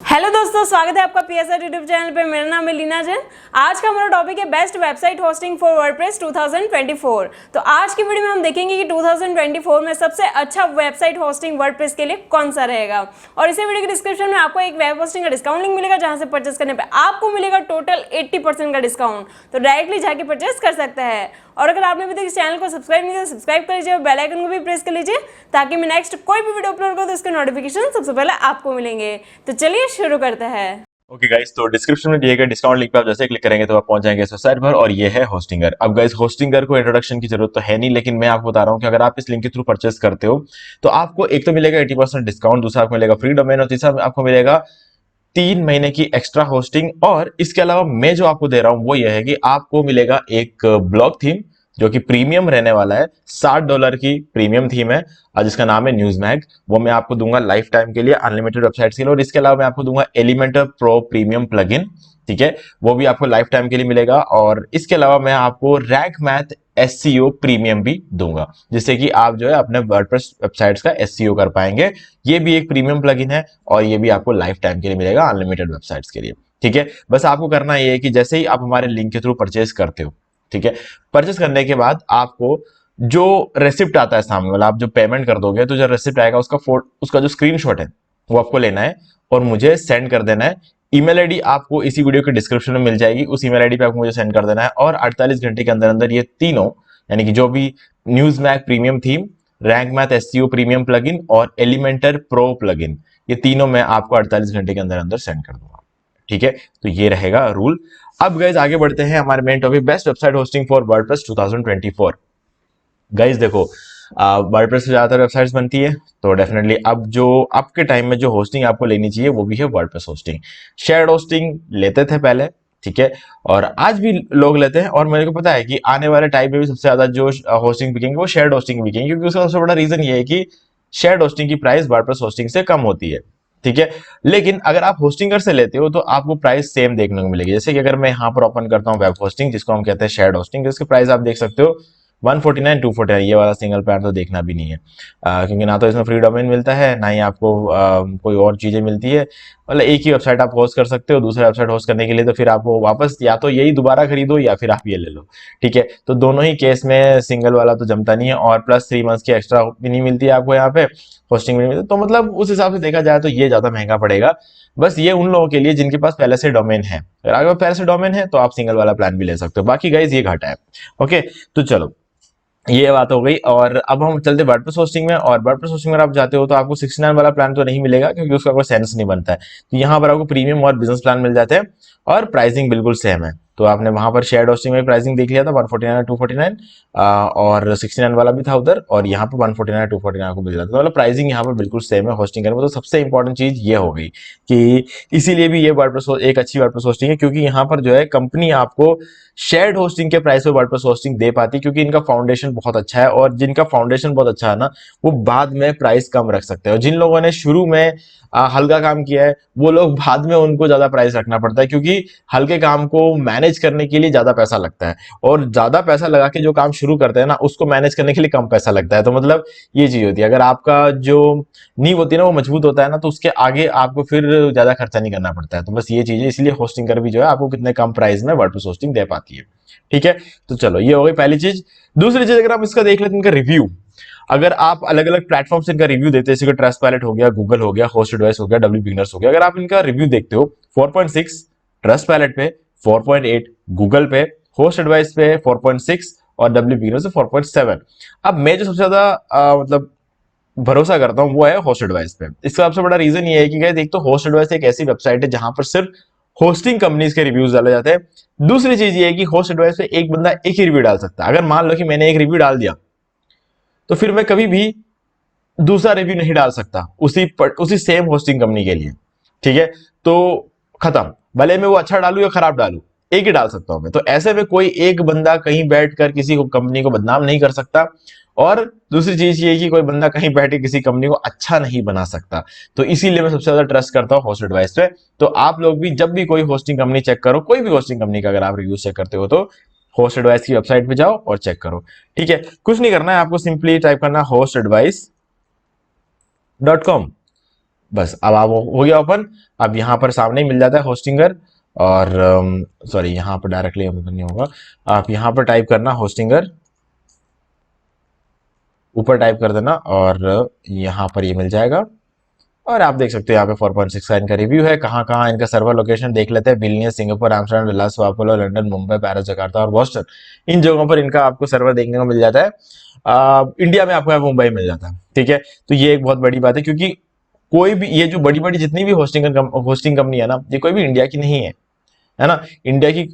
Hello दोस्तों, स्वागत है आपका पीएसआर यूट्यूब चैनल पे। मेरा नाम है लीना जैन। आज का हमारा टॉपिक है best website hosting for WordPress 2024। तो आज की वीडियो में हम देखेंगे कि 2024 में सबसे अच्छा वेबसाइट होस्टिंग वर्डप्रेस के लिए कौन सा रहेगा। और इसी वीडियो के डिस्क्रिप्शन में आपको एक वेब होस्टिंग का डिस्काउंट लिंक मिलेगा, जहां से परचेस करने पर आपको मिलेगा टोटल 80% का डिस्काउंट। तो डायरेक्टली जाके परचेस कर सकते हैं। और अगर आपने अभी तक इस चैनल को सब्सक्राइब नहीं किया तो सब्सक्राइब कर लीजिए और बेल आइकन को भी प्रेस कर लीजिए, ताकि मैं नेक्स्ट कोई भी वीडियो अपलोड करूँ तो इसके नोटिफिकेशन सबसे पहले आपको मिलेंगे। तो चलिए शुरू करते हैं। ओके गाइस, तो डिस्क्रिप्शन में दिए गए डिस्काउंट लिंक पे आप जैसे क्लिक करेंगे तो आप पहुंच जाएंगे इस वेबसाइट पर, और ये है होस्टिंगर। अब गाइस, होस्टिंगर को इंट्रोडक्शन की जरूरत तो है नहीं, लेकिन मैं आपको बता रहा हूं कि अगर आप इस लिंक के थ्रू परचेस करते हो तो आपको एक तो मिलेगा 80% डिस्काउंट, दूसरा आपको मिलेगा फ्री डोमेन, और तीसरा आपको मिलेगा 3 महीने की एक्स्ट्रा होस्टिंग। और इसके अलावा मैं जो आपको दे रहा हूं वो ये है कि आपको मिलेगा एक ब्लॉग थीम जो कि प्रीमियम रहने वाला है। $60 की प्रीमियम थीम है जिसका नाम है न्यूज़मैग। वो मैं आपको दूंगा लाइफ टाइम के लिए, अनलिमिटेड वेबसाइट्स के लिए। और इसके अलावा मैं आपको दूंगा एलिमेंटर प्रो प्रीमियम प्लगइन, ठीक है, वो भी आपको लाइफ टाइम के लिए मिलेगा। और इसके अलावा मैं आपको रैंक मैथ एससीओ प्रीमियम भी दूंगा, जिससे कि आप जो है अपने वर्डप्रेस वेबसाइट्स का एससीओ कर पाएंगे। ये भी एक प्रीमियम प्लगइन है और ये भी आपको लाइफ टाइम के लिए मिलेगा, अनलिमिटेड वेबसाइट्स के लिए, ठीक है। बस आपको करना ये है कि जैसे ही आप हमारे लिंक के थ्रू परचेस करते हो, ठीक है, परचेस करने के बाद आपको जो रेसिप्ट आता है सामने वाला, आप जो पेमेंट कर दोगे तो जो रेसिप्ट आएगा उसका जो स्क्रीनशॉट है वो आपको लेना है और मुझे सेंड कर देना है। ईमेल आईडी आपको इसी वीडियो के डिस्क्रिप्शन में मिल जाएगी, उस ईमेल आईडी पे आपको मुझे सेंड कर देना है। और 48 घंटे के अंदर अंदर ये तीनों, यानी कि जो भी Newsmag premium theme, rank math SEO premium plugin और एलिमेंटर प्रो प्लगइन, ये तीनों मैं आपको 48 घंटे के अंदर अंदर सेंड कर दूंगा, ठीक है। तो ये रहेगा रूल। अब गाइज आगे बढ़ते हैं हमारे main topic, best website hosting for WordPress 2024। Guys देखो, वर्डप्रेस से ज्यादातर वेबसाइट्स बनती है, तो डेफिनेटली अब जो आपके टाइम में जो होस्टिंग आपको लेनी चाहिए वो भी है वर्डप्रेस होस्टिंग। शेयर्ड होस्टिंग लेते थे पहले, ठीक है, और आज भी लोग लेते हैं। और मेरे को पता है कि आने वाले टाइम में भी सबसे ज्यादा जो होस्टिंग बिकेंगे वो शेयर्ड होस्टिंग बिकेंगे, क्योंकि उसका सबसे बड़ा रीजन ये है कि शेयर्ड होस्टिंग की प्राइस वर्डप्रेस होस्टिंग से कम होती है, ठीक है। लेकिन अगर आप होस्टिंगर से लेते हो तो आपको प्राइस सेम देखने को मिलेगी। जैसे कि अगर मैं यहाँ पर ओपन करता हूँ वेब होस्टिंग, जिसको हम कहते हैं शेयर्ड होस्टिंग, जिसकी प्राइस आप देख सकते हो 149, 249। ये वाला सिंगल प्लान तो देखना भी नहीं है, क्योंकि ना तो इसमें फ्री डोमेन मिलता है, ना ही आपको कोई और चीजें मिलती है। मतलब एक ही वेबसाइट आप होस्ट कर सकते हो, दूसरा वेबसाइट होस्ट करने के लिए तो फिर आपको वापस या तो यही दोबारा खरीदो या फिर आप ये ले लो, ठीक है। तो दोनों ही केस में सिंगल वाला तो जमता नहीं है, और प्लस 3 मंथ्स की एक्स्ट्रा भी नहीं मिलती है आपको यहाँ पे, होस्टिंग भी नहीं मिलती। तो मतलब उस हिसाब से देखा जाए तो ये ज्यादा महंगा पड़ेगा। बस ये उन लोगों के लिए जिनके पास पहले से डोमेन है। अगर आपके पास पहले से डोमेन है तो आप सिंगल वाला प्लान भी ले सकते हो, बाकी गाइज ये घाटा है। ओके, तो चलो ये बात हो गई। और अब हम चलते वर्डप्रेस होस्टिंग में। और वर्डप्रेस होस्टिंग में आप जाते हो तो आपको 69 वाला प्लान तो नहीं मिलेगा, क्योंकि उसका कोई सेंस नहीं बनता है। तो यहाँ पर आपको प्रीमियम और बिजनेस प्लान मिल जाते हैं, और प्राइसिंग बिल्कुल सेम है। तो आपने वहां पर शेयर्ड होस्टिंग में प्राइसिंग देख लिया था 149 249, और 69 वाला भी था उधर, और यहाँ पर 149 249 को मिल जाता है। तो मतलब प्राइसिंग यहाँ पर बिल्कुल सेम है होस्टिंग करने में। तो सबसे इंपॉर्टेंट चीज ये हो गई कि इसीलिए भी ये वर्डप्रेस एक अच्छी वर्डप्रेस होस्टिंग है, क्योंकि यहाँ पर जो है कंपनी आपको शेयर्ड होस्टिंग के प्राइस पे वर्डप्रेस होस्टिंग दे पाती है, क्योंकि इनका फाउंडेशन बहुत अच्छा है। और जिनका फाउंडेशन बहुत अच्छा है ना, वो बाद में प्राइस कम रख सकते हैं। और जिन लोगों ने शुरू में हल्का काम किया है, वो लोग बाद में उनको ज्यादा प्राइस रखना पड़ता है, क्योंकि हल्के काम को मैनेज करने के लिए ज्यादा पैसा लगता है, और ज्यादा पैसा लगा के जो काम शुरू करते हैं ना, उसको मैनेज करने के लिए कम पैसा लगता है। तो मतलब ये चीज होती है, अगर आपका जो नींव होती है ना वो मजबूत होता है ना, तो उसके आगे आपको फिर ज्यादा खर्चा नहीं करना पड़ता है। तो बस ये चीज है, इसलिए होस्टिंगर भी जो है आपको कितने कम प्राइस में वर्डप्रेस होस्टिंग दे पाती है, ठीक है। तो चलो ये हो गई पहली चीज। दूसरी चीज, अगर आप इसका देख लेते हैं इनका रिव्यू, अगर आप अलग अलग प्लेटफॉर्म से इनका रिव्यू देते हैं, जैसे कि ट्रस्टपैलेट हो गया, गूगल हो गया, होस्टएडवाइस हो गया, डब्ल्यू बिगिनर्स हो गया, अगर आप इनका रिव्यू देखते हो 4.6 ट्रस्टपैलेट पे, 4.8 गूगल पे, होस्टएडवाइस पे 4.6 और डब्ल्यू बिगिनर्स पे 4.7। अब मैं जो सबसे ज्यादा मतलब भरोसा करता हूं वो है होस्टएडवाइस पे। इसका सबसे बड़ा रीजन ये है कि गाइस, एक तो होस्टएडवाइस एक ऐसी वेबसाइट है जहां पर सिर्फ होस्टिंग कंपनीज के रिव्यूज डाले जाते हैं। दूसरी चीज ये है कि होस्टएडवाइस पे एक बंदा एक ही रिव्यू डाल सकता है। अगर मान लो कि मैंने एक रिव्यू डाल दिया, तो फिर मैं कभी भी दूसरा रिव्यू नहीं डाल सकता उसी सेम होस्टिंग कंपनी के लिए, ठीक है। तो खत्म, भले मैं वो अच्छा डालू या खराब डालू, एक ही डाल सकता हूं मैं। तो ऐसे में कोई एक बंदा कहीं बैठकर किसी कंपनी को बदनाम नहीं कर सकता, और दूसरी चीज ये कि कोई बंदा कहीं बैठ के किसी कंपनी को अच्छा नहीं बना सकता। तो इसीलिए मैं सबसे ज्यादा ट्रस्ट करता हूँ होस्टएडवाइस पे। तो आप लोग भी जब भी कोई होस्टिंग कंपनी चेक करो, कोई भी होस्टिंग कंपनी का अगर आप रिव्यू चेक करते हो, तो होस्टएडवाइस की वेबसाइट पे जाओ और चेक करो, ठीक है। कुछ नहीं करना है आपको, सिंपली टाइप करना hostadvice.com, बस अब आप हो गया ओपन। अब यहाँ पर सामने ही मिल जाता है होस्टिंगर, और सॉरी यहाँ पर डायरेक्टली ओपन नहीं होगा। आप यहाँ पर टाइप करना होस्टिंगर, ऊपर टाइप कर देना और यहाँ पर ये मिल जाएगा। और आप देख सकते हो यहाँ पे 4.6 का इनका रिव्यू है। कहाँ कहाँ इनका सर्वर लोकेशन देख लेते हैं। Vilnius, Singapore, Amsterdam, Dallas, sao paulo, London, Mumbai, Paris, Jakarta और बॉस्टन, इन जगहों पर इनका आपको सर्वर देखने को मिल जाता है। इंडिया में आपको मुंबई मिल जाता है, ठीक है। तो ये एक बहुत बड़ी बात है, क्योंकि कोई भी ये जो बड़ी बड़ी जितनी भी होस्टिंग कंपनी है ना, ये कोई भी इंडिया की नहीं है ना। इंडिया की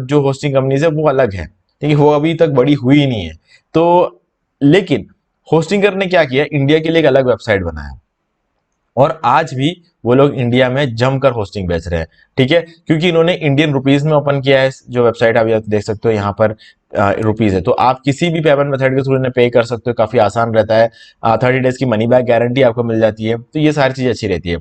जो होस्टिंग कंपनीज है वो अलग है, ठीक है, वो अभी तक बड़ी हुई नहीं है। तो लेकिन होस्टिंगर ने क्या किया, इंडिया के लिए एक अलग वेबसाइट बनाया, और आज भी वो लोग इंडिया में जमकर होस्टिंग बेच रहे हैं, ठीक है। क्योंकि इन्होंने इंडियन रुपीज में ओपन किया है जो वेबसाइट, आप देख सकते हो यहाँ पर रुपीज है, तो आप किसी भी पेमेंट मेथड के थ्रू इन्हें पे कर सकते हो, काफी आसान रहता है। 30 डेज की मनी बैक गारंटी आपको मिल जाती है, तो ये सारी चीजें अच्छी रहती है।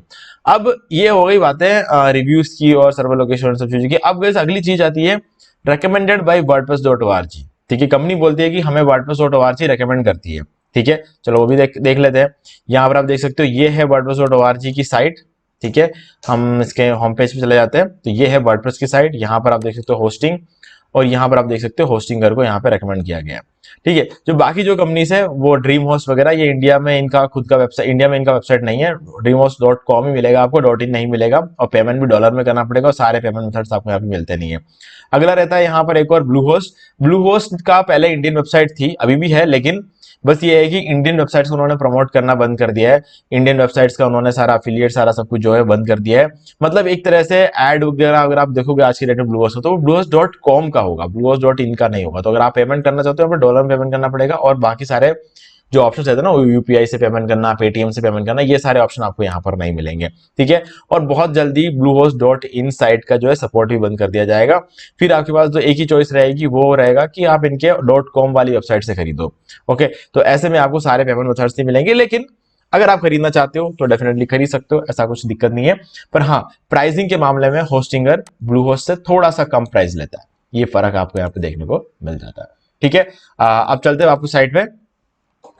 अब ये हो गई बातें रिव्यूज की और सर्वर लोकेशन और सब चीजों की। अब गैस अगली चीज आती है रेकमेंडेड बाई wordpress.org, ठीक है। कंपनी बोलती है कि हमें wordpress.org रेकमेंड करती है, ठीक है। चलो वो भी देख लेते हैं। यहाँ पर आप देख सकते हो ये है wordpress.org की साइट, ठीक है। हम इसके होम पेज पे चले जाते हैं, तो ये है वर्डप्रेस की साइट। यहाँ पर आप देख सकते हो होस्टिंग, और यहाँ पर आप देख सकते हो होस्टिंगर को यहाँ पे रेकमेंड किया गया है, ठीक है। जो बाकी जो कंपनीज है वो ड्रीम होस्ट वगैरह, ये इंडिया में इनका खुद का वेबसाइट, इंडिया में इनका वेबसाइट नहीं है। dreamhost.com ही मिलेगा आपको, .in नहीं मिलेगा, और पेमेंट भी डॉलर में करना पड़ेगा, और सारे पेमेंट मेथड्स आपको यहाँ पे मिलते नहीं है। अगला रहता है यहाँ पर एक और ब्लू होस्ट। ब्लू होस्ट का पहले इंडियन वेबसाइट थी, अभी भी है, लेकिन बस ये है कि इंडियन वेबसाइट्स को उन्होंने प्रमोट करना बंद कर दिया है। इंडियन वेबसाइट्स का उन्होंने सारा अफिलिएट, सारा सब कुछ जो है बंद कर दिया है। मतलब एक तरह से एड वगैरह अगर आप देखोगे आज की डेट में ब्लूहोस्ट, तो वो bluehost.com का होगा, bluehost.in का नहीं होगा। तो अगर आप पेमेंट करना चाहते हो, यहाँ पर डॉलर में पेमेंट करना पड़ेगा, और बाकी सारे जो ऑप्शन रहते हैं ना, यूपीआई से पेमेंट करना, पेटीएम से पेमेंट करना, ये सारे ऑप्शन आपको यहाँ पर नहीं मिलेंगे, ठीक है। और बहुत जल्दी bluehost.in साइट का जो है सपोर्ट भी बंद कर दिया जाएगा। फिर आपके पास जो एक ही चॉइस रहेगी वो रहेगा कि आप इनके .com वाली वेबसाइट से खरीदो, ओके। तो ऐसे में आपको सारे पेमेंट मेथड्स नहीं मिलेंगे, लेकिन अगर आप खरीदना चाहते हो तो डेफिनेटली खरीद सकते हो, ऐसा कुछ दिक्कत नहीं है। पर हाँ, प्राइसिंग के मामले में होस्टिंगर ब्लूहोस्ट से थोड़ा सा कम प्राइस लेता है, ये फर्क आपको यहाँ पे देखने को मिल जाता है, ठीक है। अब चलते हैं आपको साइट पे।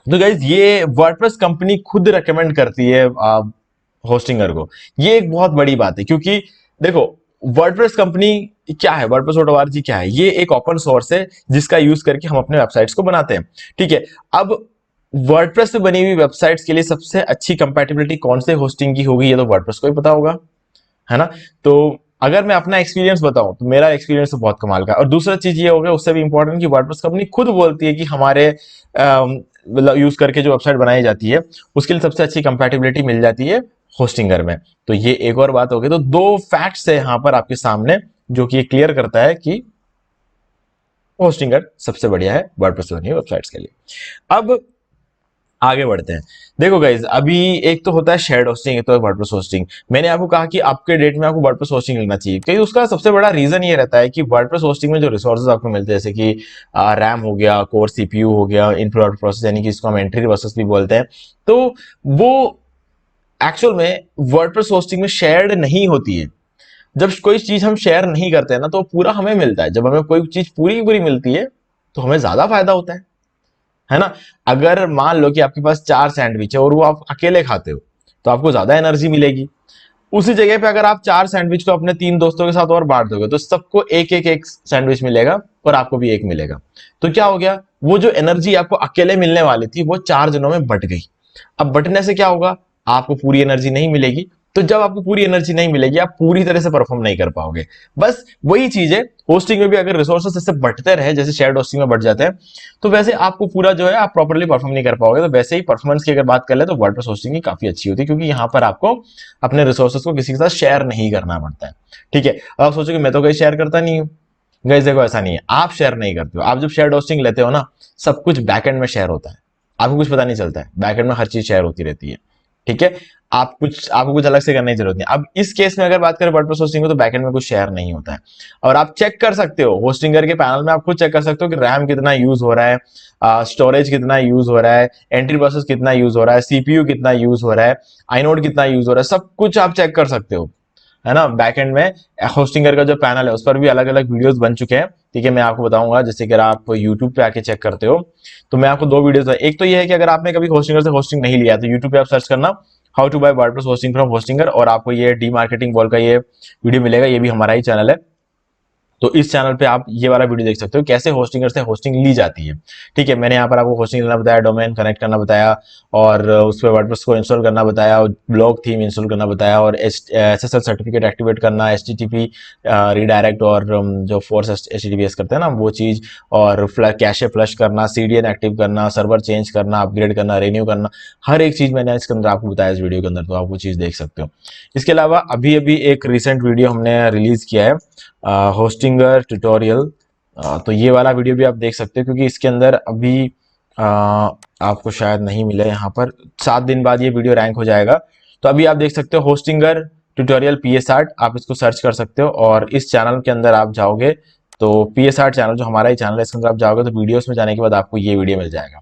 तो गाइज ये वर्डप्रेस कंपनी खुद रेकमेंड करती है होस्टिंगर को, ये एक बहुत बड़ी बात है। क्योंकि देखो वर्डप्रेस कंपनी क्या है, wordpress.org क्या है, ये एक ओपन सोर्स है जिसका यूज करके हम अपने वेबसाइट्स को बनाते हैं, ठीक है। अब वर्डप्रेस पे बनी हुई वेबसाइट्स के लिए सबसे अच्छी कंपैटिबिलिटी कौन से होस्टिंग की होगी, ये तो वर्डप्रेस को ही पता होगा, है ना। तो अगर मैं अपना एक्सपीरियंस बताऊं तो मेरा एक्सपीरियंस तो बहुत कमाल का है। और दूसरा चीज ये हो गया उससे भी इंपॉर्टेंट कि वर्डप्रेस कंपनी खुद बोलती है कि हमारे मतलब यूज करके जो वेबसाइट बनाई जाती है उसके लिए सबसे अच्छी कंपैटिबिलिटी मिल जाती है होस्टिंगर में। तो ये एक और बात हो गई। तो दो फैक्ट्स है यहाँ पर आपके सामने जो कि क्लियर करता है कि होस्टिंगर सबसे बढ़िया है वर्डप्रेस बनी हुई वेबसाइट्स के लिए। अब आगे बढ़ते हैं। देखो गाइज, अभी एक तो होता है शेयर्ड होस्टिंग, एक तो है वर्डप्रेस होस्टिंग। मैंने आपको कहा कि आपके डेट में आपको वर्डप्रेस होस्टिंग लेना चाहिए, क्योंकि उसका सबसे बड़ा रीजन ये रहता है कि वर्डप्रेस होस्टिंग में जो रिसोर्सेज आपको मिलते हैं, जैसे कि रैम हो गया, कोर सीपीयू हो गया, इनपुट आउटपुट प्रोसेस, यानी कि इसको हम एंट्री प्रोसेस भी बोलते हैं, तो वो एक्चुअल में वर्डप्रेस होस्टिंग में शेयर्ड नहीं होती है। जब कोई चीज हम शेयर नहीं करते हैं ना, तो पूरा हमें मिलता है। जब हमें कोई चीज पूरी पूरी मिलती है तो हमें ज्यादा फायदा होता है ना। अगर मान लो कि आपके पास 4 सैंडविच है और वो आप अकेले खाते हो तो आपको ज्यादा एनर्जी मिलेगी। उसी जगह पे अगर आप 4 सैंडविच को अपने 3 दोस्तों के साथ और बांट दोगे तो सबको एक सैंडविच मिलेगा और आपको भी एक मिलेगा। तो क्या हो गया, वो जो एनर्जी आपको अकेले मिलने वाली थी वो 4 जनों में बट गई। अब बटने से क्या होगा, आपको पूरी एनर्जी नहीं मिलेगी। तो जब आपको पूरी एनर्जी नहीं मिलेगी आप पूरी तरह से परफॉर्म नहीं कर पाओगे। बस वही चीज है होस्टिंग में भी, अगर रिसोर्सेस ऐसे बढ़ते रहे जैसे शेयर्ड होस्टिंग में बढ़ जाते हैं तो वैसे आपको पूरा जो है आप प्रॉपर्ली परफॉर्म नहीं कर पाओगे। तो वैसे ही परफॉर्मेंस की अगर बात कर ले तो वर्डप्रेस होस्टिंग की काफी अच्छी होती है, क्योंकि यहाँ पर आपको अपने रिसोर्सेस को किसी के साथ शेयर नहीं करना पड़ता है, ठीक है। अब आप सोचो कि मैं तो कहीं शेयर करता नहीं हूँ। गाइस देखो, ऐसा नहीं है, आप शेयर नहीं करते हो। आप जब शेयर्ड होस्टिंग लेते हो ना, सब कुछ बैकएंड में शेयर होता है, आपको कुछ पता नहीं चलता है। बैकएंड में हर चीज शेयर होती रहती है, ठीक है। आपको कुछ अलग से करने की जरूरत नहीं। अब इस केस में अगर बात करें वर्डप्रेस होस्टिंग में, तो बैकएंड में कुछ शेयर नहीं होता है। और आप चेक कर सकते हो होस्टिंगर के पैनल में, आप खुद चेक कर सकते हो कि रैम कितना यूज हो रहा है, स्टोरेज कितना यूज हो रहा है, एंट्री प्रोसेस कितना यूज हो रहा है, सीपीयू कितना यूज हो रहा है, आइनोड कितना यूज हो रहा है, सब कुछ आप चेक कर सकते हो, है ना। बैकएंड में होस्टिंगर का जो पैनल है उस पर भी अलग अलग वीडियोस बन चुके हैं, ठीक है। मैं आपको बताऊंगा, जैसे कि आप YouTube पे आके चेक करते हो तो मैं आपको 2 वीडियोस, एक तो ये है कि अगर आपने कभी होस्टिंगर से होस्टिंग नहीं लिया तो YouTube पे आप सर्च करना how to buy WordPress hosting from Hostinger, और आपको ये डी मार्केटिंग वॉल का ये वीडियो मिलेगा, ये भी हमारा ही चैनल है। तो इस चैनल पे आप ये वाला वीडियो देख सकते हो कैसे होस्टिंगर से होस्टिंग ली जाती है। ठीक है, मैंने यहाँ पर आपको होस्टिंग लेना बताया, डोमेन कनेक्ट करना बताया, और उस पर वर्डप्रेस को इंस्टॉल करना बताया, ब्लॉग थीम इंस्टॉल करना बताया, और SSL सर्टिफिकेट एक्टिवेट करना, HTTP रीडायरेक्ट, और जो फोर्स HTTPS करते हैं ना वो चीज, और कैशे फ्लश करना, CDN एक्टिव करना, सर्वर चेंज करना, अपग्रेड करना, रिन्यू करना, हर एक चीज मैंने इसके अंदर आपको बताया इस वीडियो के अंदर, तो आप वो चीज देख सकते हो। इसके अलावा अभी अभी एक रिसेंट वीडियो हमने रिलीज किया है होस्टिंगर ट्यूटोरियल, तो ये वाला वीडियो भी आप देख सकते हो, क्योंकि इसके अंदर अभी आपको शायद नहीं मिला, यहाँ पर 7 दिन बाद ये वीडियो रैंक हो जाएगा। तो अभी आप देख सकते हो होस्टिंगर ट्यूटोरियल PS8, आप इसको सर्च कर सकते हो, और इस चैनल के अंदर आप जाओगे तो PS8 चैनल जो हमारा ही चैनल है, इसके अंदर आप जाओगे तो वीडियोस में जाने के बाद आपको ये वीडियो मिल जाएगा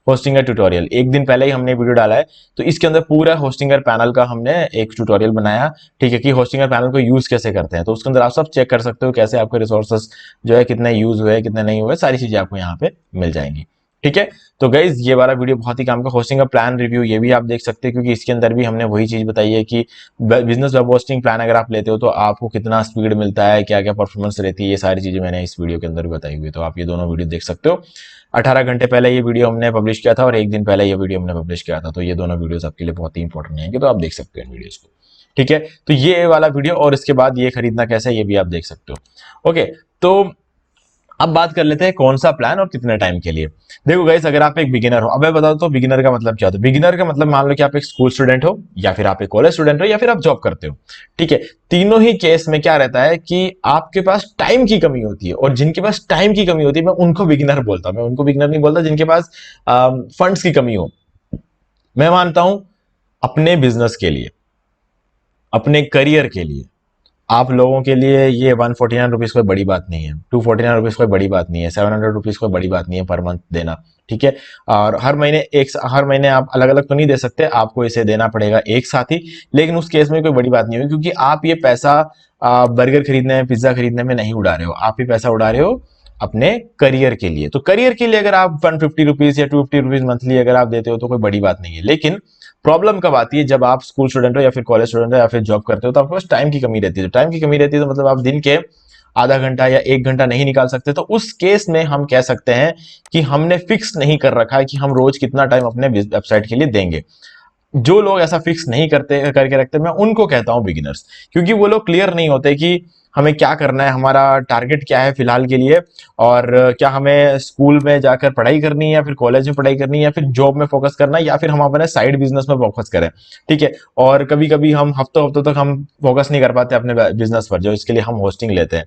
होस्टिंगर ट्यूटोरियल। एक दिन पहले ही हमने वीडियो डाला है, तो इसके अंदर पूरा होस्टिंगर पैनल का हमने एक ट्यूटोरियल बनाया, ठीक है, कि होस्टिंगर पैनल को यूज कैसे करते हैं। तो उसके अंदर आप सब चेक कर सकते हो कैसे आपके रिसोर्सेस जो है कितने यूज हुए कितने नहीं हुए, सारी चीजें आपको यहाँ पे मिल जाएंगी। ठीक है, तो गाइज ये वाला वीडियो बहुत ही काम का, होस्टिंग का प्लान रिव्यू ये भी आप देख सकते हैं, क्योंकि इसके अंदर भी हमने वही चीज बताई है कि बिजनेस वेब होस्टिंग प्लान अगर आप लेते हो तो आपको कितना स्पीड मिलता है, क्या क्या परफॉर्मेंस रहती है, ये सारी चीजें मैंने इस वीडियो के अंदर भी बताई हुई है। तो आप ये दोनों वीडियो देख सकते हो। 18 घंटे पहले ये वीडियो हमने पब्लिश किया था, और एक दिन पहले ये वीडियो हमने पब्लिश किया था, तो ये दोनों वीडियोस आपके लिए बहुत ही इंपॉर्टेंट है, तो आप देख सकते हो इन वीडियोस को। ठीक है, तो ये वाला वीडियो, और इसके बाद ये खरीदना कैसे है ये भी आप देख सकते हो। ओके, तो अब बात कर लेते हैं कौन सा प्लान और कितने टाइम के लिए। देखो गाइस, अगर आप एक बिगिनर हो, अब मैं बता दूं तो बिगिनर का मतलब क्या होता है। बिगिनर का मतलब मान लो कि आप एक स्कूल स्टूडेंट हो, या फिर आप एक कॉलेज स्टूडेंट हो, या फिर आप जॉब करते हो। ठीक है, तीनों ही केस में क्या रहता है कि आपके पास टाइम की कमी होती है, और जिनके पास टाइम की कमी होती है मैं उनको बिगिनर बोलता हूं। मैं उनको बिगिनर नहीं बोलता जिनके पास फंड्स की कमी हो। मैं मानता हूं अपने बिजनेस के लिए, अपने करियर के लिए, आप लोगों के लिए ये 149 रुपीज कोई बड़ी बात नहीं है, 249 रुपीज कोई बड़ी बात नहीं है, 700 रुपीज कोई बड़ी बात नहीं है पर मंथ देना। ठीक है, और हर महीने आप अलग अलग तो नहीं दे सकते, आपको इसे देना पड़ेगा एक साथ ही, लेकिन उस केस में कोई बड़ी बात नहीं होगी, क्योंकि आप ये पैसा बर्गर खरीदने में, पिज्जा खरीदने में नहीं उड़ा रहे हो, आप ये पैसा उड़ा रहे हो अपने करियर के लिए। तो करियर के लिए अगर आप 150 रुपीज या 250 रुपीज मंथली अगर आप देते हो तो कोई बड़ी बात नहीं है। लेकिन प्रॉब्लम कब आती है, जब आप स्कूल स्टूडेंट हो, या फिर कॉलेज स्टूडेंट हो, या फिर जॉब करते हो, तो आपके पास टाइम की कमी रहती है। तो टाइम की कमी रहती है तो मतलब आप दिन के आधा घंटा या 1 घंटा नहीं निकाल सकते। तो उस केस में हम कह सकते हैं कि हमने फिक्स नहीं कर रखा है कि हम रोज कितना टाइम अपने वेबसाइट के लिए देंगे। जो लोग ऐसा फिक्स नहीं करके रखते, मैं उनको कहता हूं बिगिनर्स, क्योंकि वो लोग क्लियर नहीं होते कि हमें क्या करना है, हमारा टारगेट क्या है फिलहाल के लिए, और क्या हमें स्कूल में जाकर पढ़ाई करनी है, या फिर कॉलेज में पढ़ाई करनी है, या फिर जॉब में फोकस करना है, या फिर हम अपने साइड बिजनेस में फोकस करें। ठीक है, और कभी कभी हम हफ्तों हफ्तों तक हम फोकस नहीं कर पाते अपने बिजनेस पर, जो इसके लिए हम होस्टिंग लेते हैं।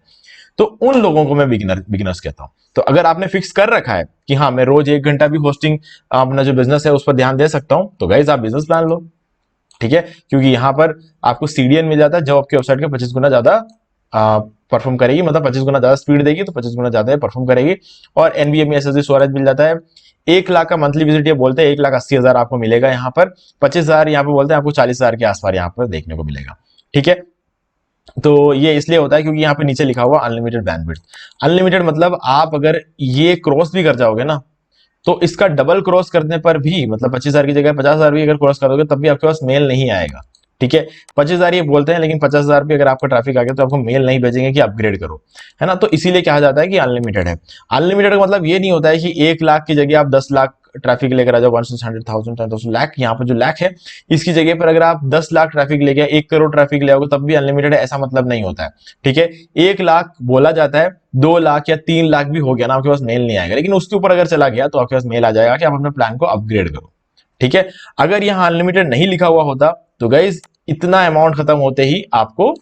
तो उन लोगों को मैं बिगिनर्स कहता हूं। तो अगर आपने फिक्स कर रखा है कि हाँ मैं रोज 1 घंटा भी होस्टिंग अपना जो बिजनेस है उस पर ध्यान दे सकता हूं, तो गाइस आप बिजनेस प्लान लो। ठीक है, क्योंकि यहां पर आपको CDN मिल जाता है जो आपके वेबसाइट के 25 गुना ज्यादा परफॉर्म करेगी, मतलब 25 गुना ज्यादा स्पीड देगी, तो 25 गुना ज्यादा परफॉर्म करेगी। और NVMe SSD स्टोरेज मिल जाता है। 1 लाख का मंथली विजिट ये बोलते हैं, 1,80,000 आपको मिलेगा यहाँ पर, 25,000 यहाँ पे बोलते हैं, आपको 40,000 के आसपास यहाँ पर देखने को मिलेगा। ठीक है, तो ये इसलिए होता है क्योंकि यहाँ पे नीचे लिखा हुआ अनलिमिटेड बैंडविड्थ। अनलिमिटेड मतलब आप अगर ये क्रॉस भी कर जाओगे ना, तो इसका डबल क्रॉस करने पर भी, मतलब 25,000 की जगह 50,000 भी अगर क्रॉस करोगे तब भी आपके पास मेल नहीं आएगा। ठीक है, 25,000 ये बोलते हैं, लेकिन 50,000 भी अगर आपका ट्रैफिक आ गया तो आपको मेल नहीं भेजेंगे कि अपग्रेड करो, है ना। तो इसीलिए कहा जाता है कि अनलिमिटेड है। अनलिमिटेड का मतलब ये नहीं होता है कि 1 लाख की जगह आप 10 लाख ट्रैफिक लेकर आ जाओ, 100,000 10,000 लाख, यहाँ पर जो लाख है इसकी जगह पर अगर आप 10 लाख ट्रैफिक ले गया, 1 करोड़ ट्रैफिक ले आओगे तब भी अनलिमिटेड है, ऐसा मतलब नहीं होता है। ठीक है, 1 लाख बोला जाता है, 2 लाख या 3 लाख भी हो गया ना, आपके पास मेल नहीं आएगा, लेकिन उसके ऊपर अगर चला गया तो आपके पास मेल आ जाएगा कि आप अपने प्लान को अपग्रेड करो। ठीक है, अगर यहाँ अनलिमिटेड नहीं लिखा हुआ होता तो गाइज इतना अमाउंट खत्म होते ही आपको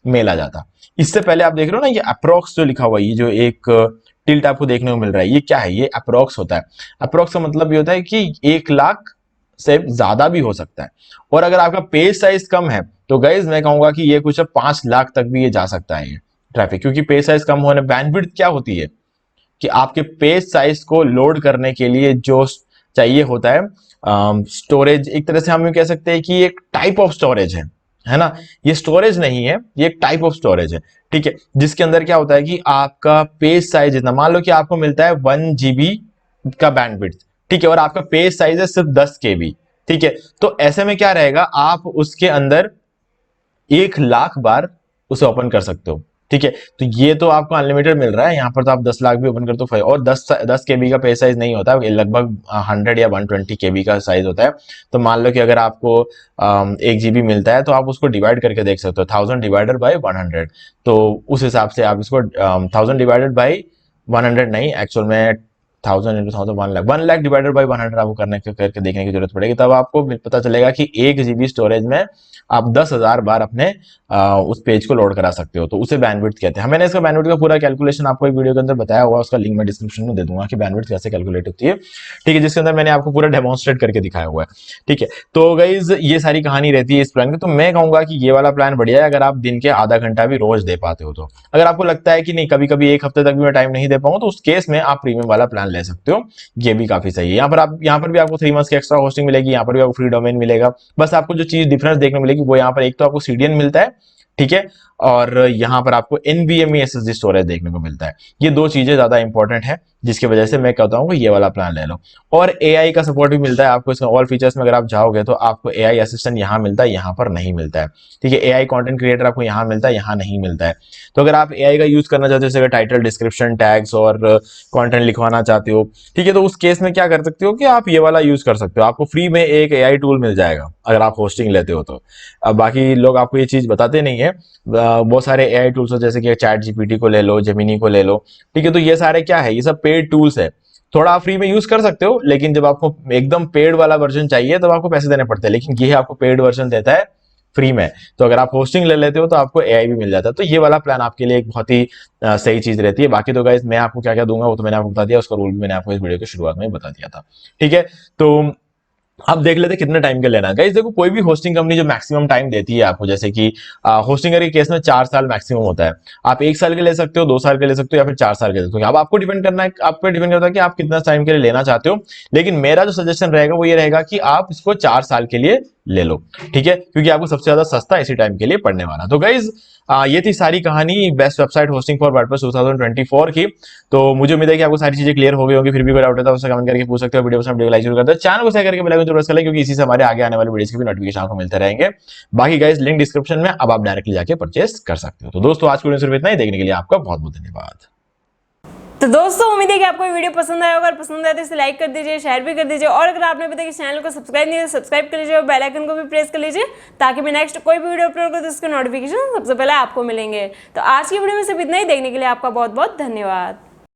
मेल आ जाता। इससे पहले आप देख रहे हो ना, ये अप्रोक्स जो लिखा हुआ है, ये जो एक टिल्ट आपको देखने को मिल रहा है, ये क्या है, ये अप्रोक्स होता है। अप्रोक्स का मतलब ये होता है कि 1 लाख से ज्यादा भी हो सकता है। और अगर आपका पेज साइज कम है तो गाइज मैं कहूंगा कि ये कुछ 5 लाख तक भी ये जा सकता है ये ट्रैफिक, क्योंकि पेज साइज कम होने, बैंडविड्थ क्या होती है कि आपके पेज साइज को लोड करने के लिए जो चाहिए होता है स्टोरेज, एक तरह से हम ये कह सकते हैं कि एक टाइप ऑफ स्टोरेज है ना। ये स्टोरेज नहीं है, ये एक टाइप ऑफ स्टोरेज है। ठीक है, जिसके अंदर क्या होता है कि आपका पेज साइज इतना, मान लो कि आपको मिलता है 1 GB का बैंडविड्थ, ठीक है, और आपका पेज साइज है सिर्फ 10 KB, ठीक है, तो ऐसे में क्या रहेगा, आप उसके अंदर 1 लाख बार उसे ओपन कर सकते हो। ठीक है, तो ये तो आपको अनलिमिटेड मिल रहा है, यहाँ पर तो आप 10 लाख भी ओपन कर तो और 10 केबी का पेज साइज नहीं होता, लगभग 100 या 120 केबी का साइज होता है। तो मान लो कि अगर आपको 1 GB मिलता है तो आप उसको डिवाइड करके देख सकते हो, 1000 डिवाइडेड बाई 100। तो उस हिसाब से आप इसको 1000 डिवाइडेड बाई 100 नहीं, एक्चुअल में 1000 इंटू 1000 1 लाख डिवाइडेड बाई 100 आपको करके देखने की जरूरत पड़ेगी, तब आपको पता चलेगा कि 1 GB स्टोरेज में आप 10,000 बार अपने उस पेज को लोड करा सकते हो। तो उसे बैंडविड्थ कहते हैं। मैंने इसका बैंडविड्थ का पूरा कैलकुलेशन आपको एक वीडियो के अंदर बताया हुआ, उसका लिंक मैं डिस्क्रिप्शन में दे दूंगा कि बैंडविड्थ कैसे कैलकुलेट होती है। ठीक है, जिसके अंदर मैंने आपको पूरा डेमोन्स्ट्रेट करके दिखाया हुआ है। ठीक है, तो गाइज ये सारी कहानी रहती है इस प्लान की। तो मैं कहूंगा कि ये वाला प्लान बढ़िया है अगर आप दिन के आधा घंटा भी रोज दे पाते हो। तो अगर आपको लगता है कि नहीं, कभी कभी 1 हफ्ते तक भी मैं टाइम नहीं दे पाऊंगा, तो उस केस में आप प्रीमियम वाला प्लान ले सकते हो। ये भी काफी सही है। यहाँ पर भी आपको 3 मंथ्स की एक्स्ट्रा होस्टिंग मिलेगी, यहाँ पर भी आपको फ्री डोमेन मिलेगा। बस आपको जो चीज डिफरेंस देखने मिलेगी वो यहाँ पर एक तो आपको CDN मिलता है, ठीक है, और यहाँ पर आपको NVMe SSD स्टोरेज देखने को मिलता है। ये 2 चीजें ज्यादा इंपॉर्टेंट है, जिसकी वजह से मैं कहता हूँ कि ये वाला प्लान ले लो। और AI का सपोर्ट भी मिलता है आपको इसमें। ऑल फीचर्स में अगर आप जाओगे तो आपको AI असिस्टेंट यहाँ मिलता है, यहाँ पर नहीं मिलता है। ठीक है, AI कंटेंट क्रिएटर आपको यहाँ मिलता है, यहाँ नहीं मिलता है। तो अगर आप AI का यूज करना चाहते हो, जैसे टाइटल, डिस्क्रिप्शन, टैग्स और कंटेंट लिखवाना चाहते हो, ठीक है, तो उस केस में क्या कर सकते हो कि आप ये वाला यूज कर सकते हो। आपको फ्री में एक AI टूल मिल जाएगा अगर आप होस्टिंग लेते हो तो। अब बाकी लोग आपको ये चीज बताते नहीं है। बहुत सारे AI टूल्स हो, जैसे कि चैट GPT को ले लो, जेमिनी को ले लो। ठीक है, तो ये सारे क्या है, ये सब पेड टूल्स है। थोड़ा आप फ्री में यूज कर सकते हो, लेकिन जब आपको एकदम पेड वाला वर्जन चाहिए तब आपको पैसे देने पड़ते हैं। लेकिन ये आपको पेड वर्जन देता है फ्री में। तो अगर आप होस्टिंग ले लेते हो तो आपको AI भी मिल जाता है। तो ये वाला प्लान आपके लिए एक बहुत ही सही चीज रहती है। बाकी तो गाइस मैं आपको क्या क्या दूंगा वो तो मैंने आपको बता दिया, उसका रूल भी मैंने आपको इस वीडियो की शुरुआत में बता दिया था। ठीक है, तो अब देख लेते कितने टाइम के लेना है। गाइस देखो, कोई भी होस्टिंग कंपनी जो मैक्सिमम टाइम देती है आपको, जैसे कि होस्टिंगर के केस में 4 साल मैक्सिमम होता है। आप 1 साल के ले सकते हो, 2 साल के ले सकते हो, या फिर 4 साल के ले सकते हो। अब आपको डिपेंड करना है, आप पे डिपेंड करता है कि आप कितना टाइम के लिए लेना चाहते हो। लेकिन मेरा जो सजेशन रहेगा वो ये रहेगा कि आप इसको 4 साल के लिए ले लो। ठीक है, क्योंकि आपको सबसे ज्यादा सस्ता इसी टाइम के लिए पड़ने वाला। तो गाइज ये थी सारी कहानी best website hosting for WordPress 2024 की। तो मुझे उम्मीद है कि आपको सारी चीजें क्लियर हो गई होंगी। फिर भी कोई डाउट है तो उससे कमेंट करके पूछ सकते हो। वीडियो पसंद वीडियो लाइक जरूर कर दो, चैनल को शेयर करके बेल आइकन जरूर प्रेस कर लें, क्योंकि इसी से हमारे आगे आने वाले वीडियोस के भी नोटिफिकेशन आपको मिलते रहेंगे। बाकी गाइज लिंक डिस्क्रिप्शन में, अब आप डायरेक्टली जाके परचेस कर सकते हो। तो दोस्तों आज की वीडियो सिर्फ इतना ही। देखने के लिए आपका बहुत बहुत धन्यवाद। तो दोस्तों उम्मीद है कि आपको ये वीडियो पसंद आया होगा। अगर पसंद आया तो इसे लाइक कर दीजिए, शेयर भी कर दीजिए, और अगर आपने अभी तक इस चैनल को सब्सक्राइब नहीं किया तो सब्सक्राइब कर लीजिए और बेल आइकन को भी प्रेस कर लीजिए, ताकि मैं नेक्स्ट कोई भी वीडियो अपलोड करूँ तो उसके नोटिफिकेशन सबसे पहले आपको मिलेंगे। तो आज की वीडियो में सिर्फ इतना ही। देखने के लिए आपका बहुत बहुत धन्यवाद।